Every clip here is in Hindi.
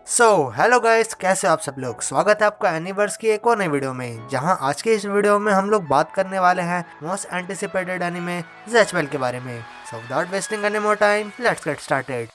हेलो गाइस, कैसे हो आप सब लोग। स्वागत है आपका एनिवर्स की एक और नई वीडियो में, जहां आज के इस वीडियो में हम लोग बात करने वाले हैं मोस्ट एंटिसिपेटेड एनिमे ज़ेचवेल के बारे में। So without wasting any more time, let's get started.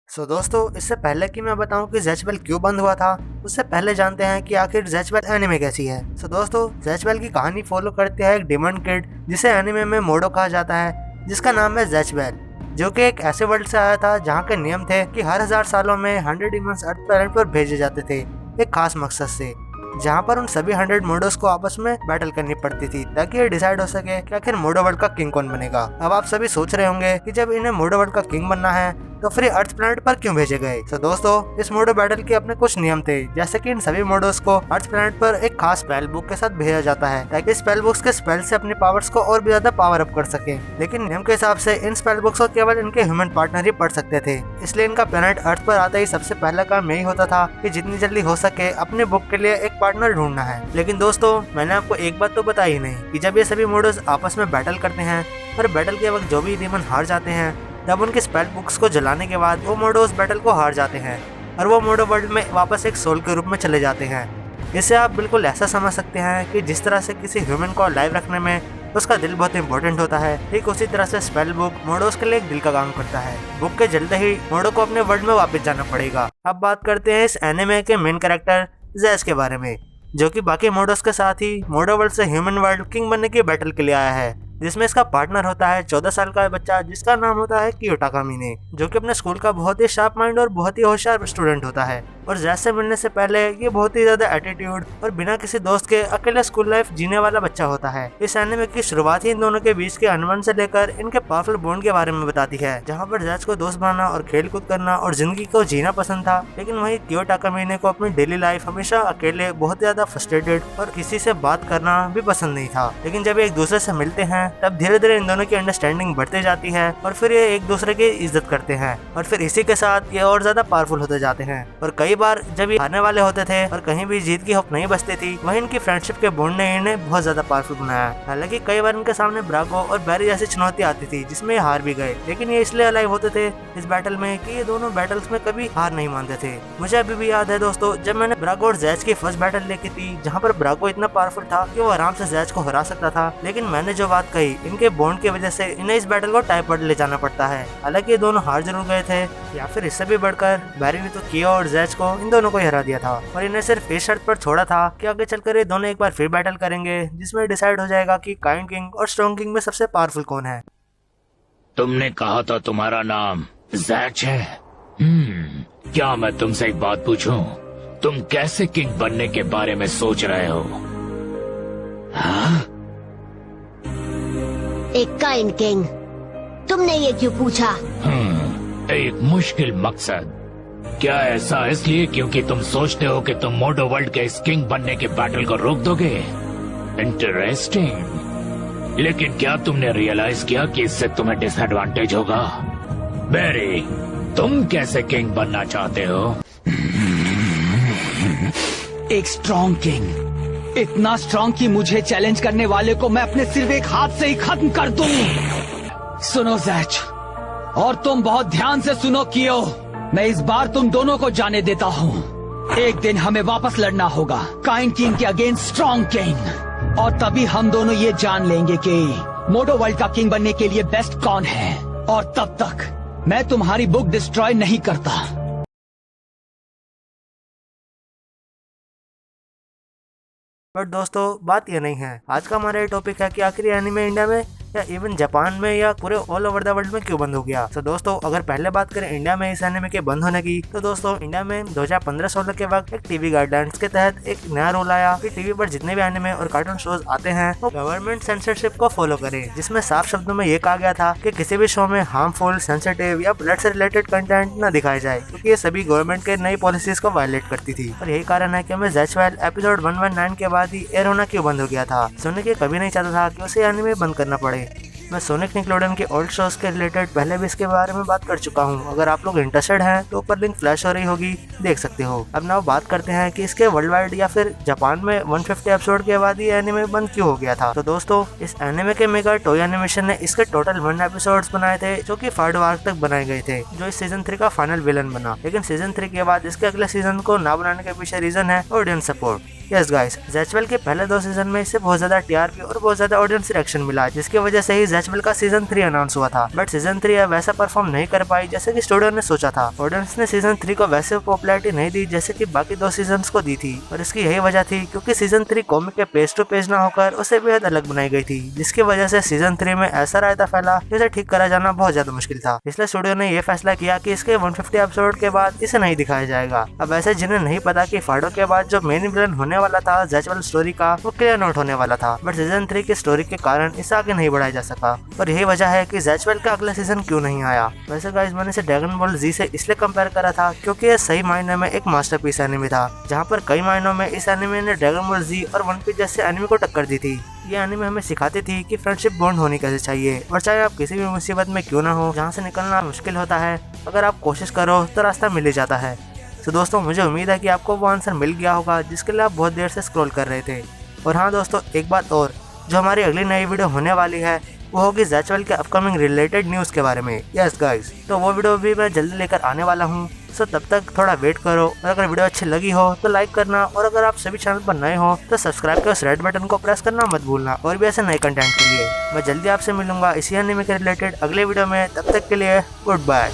दोस्तों, इससे पहले कि मैं बताऊं कि ज़ेचवेल क्यों बंद हुआ था, उससे पहले जानते हैं कि आखिर ज़ेचवेल एनिमे कैसी है। दोस्तों, ज़ेचवेल की कहानी फॉलो करते हैं एक डिमन किड जिसे एनिमे में मोडो कहा जाता है, जिसका नाम है ज़ेचवेल, जो कि एक ऐसे वर्ल्ड से आया था जहाँ के नियम थे कि हर 1000 सालों में 100 डिमंस अर्थ प्लैनेट पर भेजे जाते थे एक खास मकसद से, जहाँ पर उन सभी 100 मोडोस को आपस में बैटल करनी पड़ती थी ताकि ये डिसाइड हो सके कि आखिर मोडो वर्ल्ड का किंग कौन बनेगा। अब आप सभी सोच रहे होंगे कि जब इन्हें मोडो वर्ल्ड का किंग बनना है तो फिर अर्थ प्लैनेट पर क्यों भेजे गए। दोस्तों, इस मोडो बैटल के अपने कुछ नियम थे, जैसे कि इन सभी मोडोस को अर्थ प्लैनेट पर एक खास स्पेल बुक के साथ भेजा जाता है ताकि स्पेल बुक्स के स्पेल से अपनी पावर्स को और भी ज्यादा पावर अप कर सके। लेकिन नियम के हिसाब से इन स्पेल बुक्स को केवल इनके ह्यूमन पार्टनर ही पढ़ सकते थे, इसलिए इनका प्लैनेट अर्थ पर आते ही सबसे पहला काम यही होता था कि जितनी जल्दी हो सके अपने बुक के लिए एक पार्टनर ढूंढना है। लेकिन दोस्तों, मैंने आपको एक बात तो बताई ही नहीं कि जब ये सभी मोडोस आपस में बैटल करते हैं और बैटल के वक्त जो भी डीमन हार जाते हैं, तब उनके स्पेल बुक्स को जलाने के बाद वो मोडो उस बैटल को हार जाते हैं और वो मोडो वर्ल्ड में वापस एक सोल के रूप में चले जाते हैं। इससे आप बिल्कुल ऐसा समझ सकते हैं कि जिस तरह से किसी ह्यूमन को लाइव रखने में उसका दिल बहुत इंपॉर्टेंट होता है, ठीक उसी तरह से स्पेल बुक मोडोस के लिए एक दिल का काम करता है। बुक के जलते ही मोडो को अपने वर्ल्ड में वापस जाना पड़ेगा। अब बात करते हैं इस एनिमे के मेन कैरेक्टर ज़ेस के बारे में, जो कि बाकी मोडोस के साथ ही मोडो वर्ल्ड से ह्यूमन वर्ल्ड किंग बनने की बैटल के लिए आया है, जिसमें इसका पार्टनर होता है 14 साल का बच्चा जिसका नाम होता है कियोटा कामिने, जो कि अपने स्कूल का बहुत ही शार्प माइंड और बहुत ही होशियार स्टूडेंट होता है। और ज़ेस से मिलने से पहले ये बहुत ही ज्यादा एटीट्यूड और बिना किसी दोस्त के अकेले स्कूल लाइफ जीने वाला बच्चा होता है। इस एनिमे की शुरुआत ही इन दोनों के बीच के अनबन से लेकर इनके पावरफुल बॉन्ड के बारे में बताती है, जहाँ पर ज़ेस को दोस्त बनाना और खेल कूद करना और जिंदगी को जीना पसंद था, लेकिन वहीं कियोटा कामिने को अपनी डेली लाइफ हमेशा अकेले बहुत ज्यादा फ्रस्ट्रेटेड और किसी से बात करना भी पसंद नहीं था। लेकिन जब एक दूसरे से मिलते हैं तब धीरे धीरे इन दोनों की अंडरस्टैंडिंग बढ़ती जाती है और फिर ये एक दूसरे की इज्जत करते हैं और फिर इसी के साथ ये और ज्यादा पावरफुल होते जाते हैं। और कई बार जब ये हारने वाले होते थे और कहीं भी जीत की होप नहीं बचती थी, वहीं इनकी फ्रेंडशिप के बॉन्ड ने इन्हें बहुत ज्यादा पावरफुल बनाया। हालांकि कई बार इनके सामने ब्रागो और बैरी जैसी चुनौती आती थी जिसमें ये हार भी गए, लेकिन ये इसलिए अलाइव होते थे इस बैटल में कि ये दोनों बैटल्स में कभी हार नहीं मानते थे। मुझे अभी भी याद है दोस्तों, जब मैंने ब्रागो और ज़ेच की फर्स्ट बैटल देखी थी, जहाँ पर ब्रागो इतना पावरफुल था कि वो आराम से ज़ेच को हरा सकता था, लेकिन मैंने जो बात कही इनके बॉन्ड की वजह से इन्हें इस बैटल को टाई पर ले जाना पड़ता है। हालांकि ये दोनों हार जरूर गए थे, या फिर इससे भी बढ़कर बैरी ने तो कियो और ज़ेच को इन दोनों को ही हरा दिया था और इन्हें सिर्फ इस शर्त पर छोड़ा था कि आगे चलकर ये दोनों एक बार फिर बैटल करेंगे, जिसमें डिसाइड हो जाएगा कि काइंड किंग और स्ट्रॉन्ग किंग में सबसे पावरफुल कौन है। तुमने कहा था तुम्हारा नाम ज़ेच है। क्या मैं तुमसे एक बात पूछूं? तुम कैसे किंग बनने के बारे में सोच रहे हो? हाँ? एक काइंड किंग। तुमने ये क्यों पूछा? एक मुश्किल मकसद। क्या ऐसा इसलिए क्योंकि तुम सोचते हो कि तुम मोडो वर्ल्ड के इस किंग बनने के बैटल को रोक दोगे? इंटरेस्टिंग। लेकिन क्या तुमने रियलाइज किया कि इससे तुम्हें डिसएडवांटेज होगा? बैरी, तुम कैसे किंग बनना चाहते हो? एक स्ट्रॉन्ग किंग, इतना स्ट्रॉन्ग कि मुझे चैलेंज करने वाले को मैं अपने सिर्फ एक हाथ से ही खत्म कर दूं। सुनो ज़ेच, और तुम बहुत ध्यान से सुनो कियो, मैं इस बार तुम दोनों को जाने देता हूँ। एक दिन हमें वापस लड़ना होगा काइंड किंग के अगेंस्ट स्ट्रॉन्ग किंग, और तभी हम दोनों ये जान लेंगे कि मोडो वर्ल्ड का किंग बनने के लिए बेस्ट कौन है। और तब तक मैं तुम्हारी बुक डिस्ट्रॉय नहीं करता। बट दोस्तों, बात ये नहीं है। आज का हमारा टॉपिक है कि आखिर एनिमे इंडिया में या इवन जापान में या पूरे ऑल ओवर द वर्ल्ड में क्यों बंद हो गया। दोस्तों, अगर पहले बात करें इंडिया में इस एनिमे के बंद होने की, तो दोस्तों इंडिया में 2015-16 के वक्त एक टीवी गाइडलाइंस के तहत एक नया रूल आया कि टीवी पर जितने भी एनिमे और कार्टून शोज आते हैं वो गवर्नमेंट सेंसरशिप को फॉलो करे, जिसमें साफ शब्दों में ये कहा गया था कि किसी भी शो में हार्मफुल, सेंसिटिव या ब्लड से रिलेटेड कंटेंट न दिखाया जाए, क्योंकि ये सभी गवर्नमेंट के नई पॉलिसीज को वायलेट करती थी। और यही कारण है कि हमें ज़ेचवेल एपिसोड 119 के बाद ही एयर होना क्यों बंद हो गया था। सुनने के कभी नहीं चाहता था कि उसे एनिमे बंद करना पड़े। मैं सोनिक निकलोडियन के ओल्ड शोज के रिलेटेड पहले भी इसके बारे में बात कर चुका हूँ। अगर आप लोग इंटरेस्टेड हैं तो ऊपर लिंक फ्लैश हो रही होगी, देख सकते हो। अब ना बात करते हैं कि इसके वर्ल्ड वाइड या फिर जापान में 150 एपिसोड के बाद ये एनिमे बंद क्यों हो गया था। तो दोस्तों, इस एनिमे के मेकर टोई एनिमेशन ने इसके टोटल 1 एपिसोड्स बनाए थे जो कि 3rd आर्क तक बनाए गए थे, जो इस सीजन 3 का फाइनल विलन बना। लेकिन सीजन 3 के बाद इसके अगले सीजन को ना बनाने के पीछे रीजन है ऑडियंस सपोर्ट। यस गाइस, ज़ैचवेल के पहले 2 सीजन में इससे बहुत ज्यादा टीआरपी और बहुत ज्यादा ऑडियंस रिएक्शन मिला, जिसकी वजह से ही ज़ैचवेल का सीजन 3 अनाउंस हुआ था। बट सीजन 3 वैसा परफॉर्म नहीं कर पाई जैसे कि स्टूडियो ने सोचा था। ऑडियंस ने सीजन 3 को वैसे पॉपुलैरिटी नहीं दी जैसे कि बाकी 2 सीजन को दी थी, और इसकी यही वजह थी क्योंकि सीजन 3 कॉमिक के पेज टू पेज ना होकर उसे बेहद अलग बनाई गई थी, जिसकी वजह से सीजन 3 में ऐसा रायता फैला जिसे ठीक करा जाना बहुत ज्यादा मुश्किल था। इसलिए स्टूडियो ने यह फैसला किया कि इसके 150 एपिसोड के बाद इसे नहीं दिखाया जाएगा। अब ऐसे जिन्हें नहीं पता कि फाडो के बाद जो मेन विलन होने वाला था ज़ैचवेल स्टोरी का, वो क्लियर नोट होने वाला था। बट सीजन 3 की स्टोरी के कारण इसे आगे नहीं बढ़ाया जा सका, और यही वजह है कि ज़ैचवेल का अगला सीजन क्यों नहीं आया। वैसे गाइस, मैंने इसे ड्रैगन बॉल जी से इसलिए कंपेयर करा था क्योंकि ये सही मायने में एक मास्टरपीस एनिमे था, जहाँ पर कई मायनों में इस एनिमे ने ड्रैगन बॉल जी और वन पीस जैसे एनिमे को टक्कर दी थी। ये एनिमे हमें सिखाती थी कि फ्रेंडशिप बॉन्ड होनी कैसे चाहिए, और चाहे आप किसी भी मुसीबत में क्यों ना हो, जहाँ से निकलना मुश्किल होता है, अगर आप कोशिश करो तो रास्ता मिल ही जाता है। तो दोस्तों, मुझे उम्मीद है कि आपको वो आंसर मिल गया होगा जिसके लिए आप बहुत देर से स्क्रॉल कर रहे थे। और हाँ दोस्तों, एक बात और, जो हमारी अगली नई वीडियो होने वाली है वो होगी ज़ैचवेल के अपकमिंग रिलेटेड न्यूज़ के बारे में। यस गाइस, तो वो वीडियो भी मैं जल्दी लेकर आने वाला हूँ। सो तब तक थोड़ा वेट करो, और अगर वीडियो अच्छी लगी हो तो लाइक करना, और अगर आप सभी चैनल पर नए हो तो सब्सक्राइब के उस रेड बटन को प्रेस करना मत भूलना। और भी ऐसे नए कंटेंट के लिए मैं जल्दी आपसे मिलूंगा इसी एनिमे के रिलेटेड अगले वीडियो में। तब तक के लिए गुड बाय।